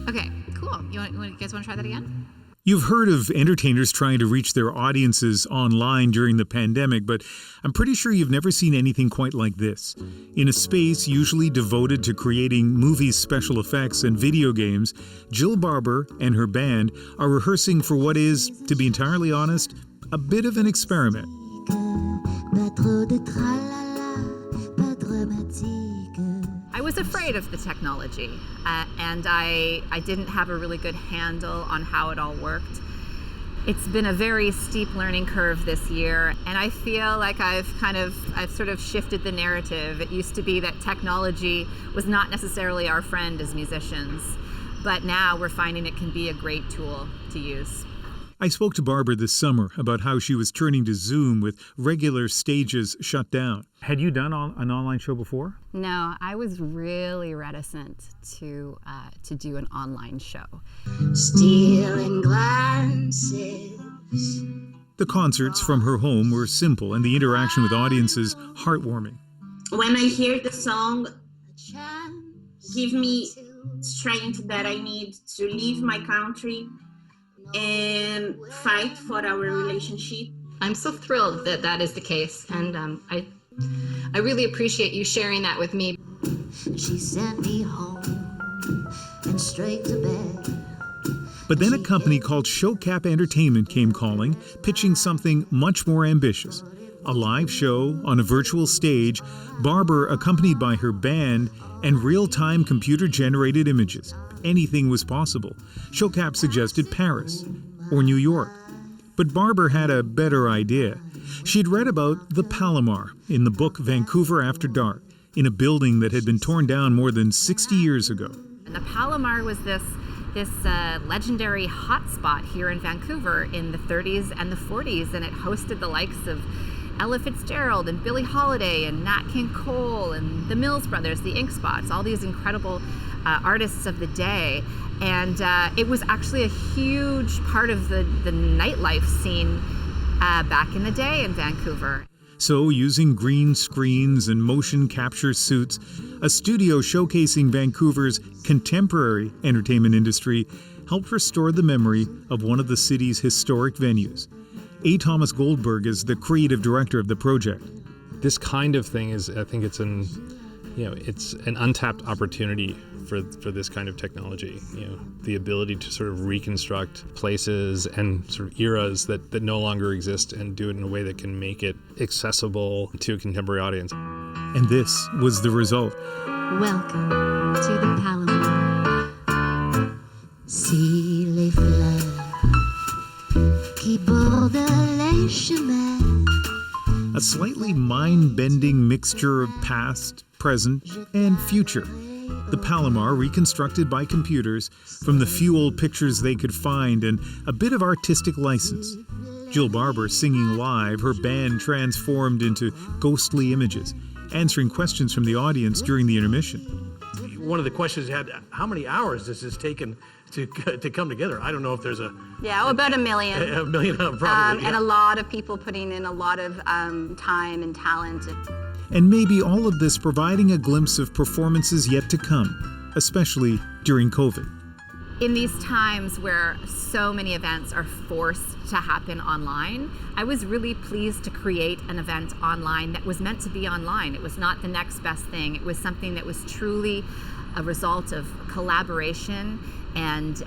Okay, cool. You guys want to try that again? You've heard of entertainers trying to reach their audiences online during the pandemic, but I'm pretty sure you've never seen anything quite like this. In a space usually devoted to creating movies, special effects, and video games, Jill Barber and her band are rehearsing for what is, to be entirely honest, a bit of an experiment. I was afraid of the technology, and I didn't have a really good handle on how it all worked. It's been a very steep learning curve this year, and I feel like I've sort of shifted the narrative. It used to be that technology was not necessarily our friend as musicians, but now we're finding it can be a great tool to use. I spoke to Barber this summer about how she was turning to Zoom with regular stages shut down. Had you done an online show before? No, I was really reticent to do an online show. Stealing glances. The concerts from her home were simple and the interaction with audiences heartwarming. When I hear the song, give me strength that I need to leave my country and fight for our relationship. I'm so thrilled that that is the case, and I really appreciate you sharing that with me. She sent me home and straight to bed. But then a company called Showcap Entertainment came calling, pitching something much more ambitious. A live show on a virtual stage, Barber accompanied by her band, and real-time computer-generated images. Anything was possible. Showcap suggested Paris or New York. But Barber had a better idea. She'd read about the Palomar in the book Vancouver After Dark, in a building that had been torn down more than 60 years ago. And the Palomar was this legendary hotspot here in Vancouver in the 30s and the 40s, and it hosted the likes of Ella Fitzgerald and Billie Holiday and Nat King Cole and the Mills Brothers, the Ink Spots, all these incredible artists of the day. And it was actually a huge part of the nightlife scene back in the day in Vancouver. So, using green screens and motion capture suits, a studio showcasing Vancouver's contemporary entertainment industry helped restore the memory of one of the city's historic venues. A. Thomas Goldberg is the creative director of the project. This kind of thing is, I think it's an untapped opportunity for this kind of technology. The ability to sort of reconstruct places and sort of eras that no longer exist and do it in a way that can make it accessible to a contemporary audience. And this was the result. Welcome to the Palomar. Si les fleurs qui bordent les chemins. A slightly mind-bending mixture of past, present, and future. The Palomar reconstructed by computers from the few old pictures they could find, and a bit of artistic license. Jill Barber singing live, her band transformed into ghostly images, answering questions from the audience during the intermission. One of the questions had, how many hours does this take to come together? I don't know if there's About 1 million. A million, probably. And a lot of people putting in a lot of time and talent. And maybe all of this providing a glimpse of performances yet to come, especially during COVID. In these times where so many events are forced to happen online, I was really pleased to create an event online that was meant to be online. It was not the next best thing. It was something that was truly a result of collaboration and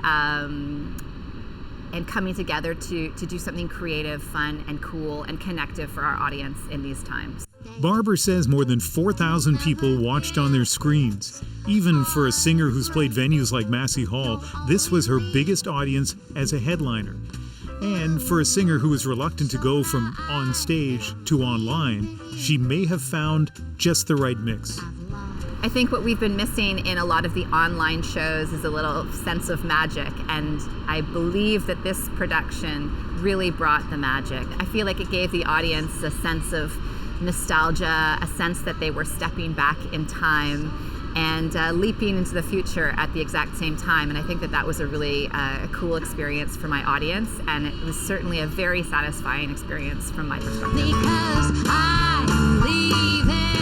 coming together to do something creative, fun, and cool, and connective for our audience in these times. Barber says more than 4,000 people watched on their screens. Even for a singer who's played venues like Massey Hall, this was her biggest audience as a headliner. And for a singer who was reluctant to go from on stage to online, she may have found just the right mix. I think what we've been missing in a lot of the online shows is a little sense of magic, and I believe that this production really brought the magic. I feel like it gave the audience a sense of nostalgia, a sense that they were stepping back in time and leaping into the future at the exact same time. And I think that was a really cool experience for my audience, and it was certainly a very satisfying experience from my perspective. Because I believe in